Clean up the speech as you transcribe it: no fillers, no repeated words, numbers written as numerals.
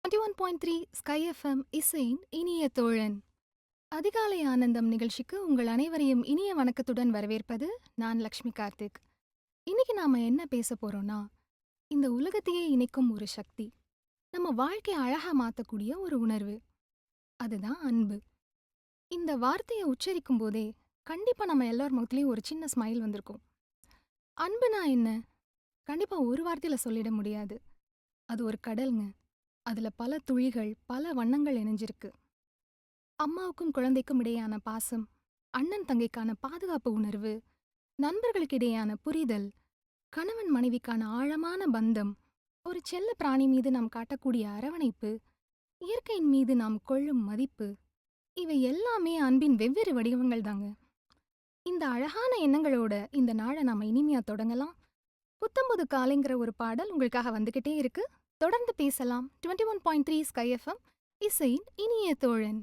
21.3 sky FM இசையின் இனிய தோழன். அதிகாலை ஆனந்தம் நிகழ்ச்சிக்கு உங்கள் அனைவரையும் இனிய வணக்கத்துடன் வரவேற்பது நான் லக்ஷ்மி கார்த்திக். இன்னைக்கு நாம என்ன பேச போறோம்னா, இந்த உலகத்தையே இணைக்கும் ஒரு சக்தி, நம்ம வாழ்க்கையை அழகா மாத்தக்கூடிய ஒரு உணர்வு, அதுதான் அன்பு. இந்த வார்த்தையை உச்சரிக்கும் போதே கண்டிப்பா நம்ம எல்லார் முகத்துலயும் ஒரு சின்ன ஸ்மைல் வந்திருக்கும். அன்புனா என்ன? கண்டிப்பா ஒரு வார்த்தையில சொல்லிட முடியாது. அது ஒரு கடல்ங்க. அதுல பல துளிகள், பல வண்ணங்கள் இணைஞ்சிருக்கு. அம்மாவுக்கும் குழந்தைக்கும் இடையேயான பாசம், அண்ணன் தங்கைக்கான பாதுகாப்பு உணர்வு, நண்பர்களுக்கு இடையேயான புரிதல், கணவன் மனைவிக்கான ஆழமான பந்தம், ஒரு செல்ல பிராணி மீது நாம் காட்டக்கூடிய அரவணைப்பு, இயற்கையின் மீது நாம் கொள்ளும் மதிப்பு, இவை எல்லாமே அன்பின் வெவ்வேறு வடிவங்கள் தாங்க. இந்த அழகான எண்ணங்களோட இந்த நாளை நாம இனிமையா தொடங்கலாம். புத்தம்புது காலைங்கிற ஒரு பாடல் உங்களுக்காக வந்துகிட்டே இருக்கு. தொடர்ந்து பேசலாம். 21.3 ஸ்கை எஃப்எம் இசையின் இனிய தோழன்.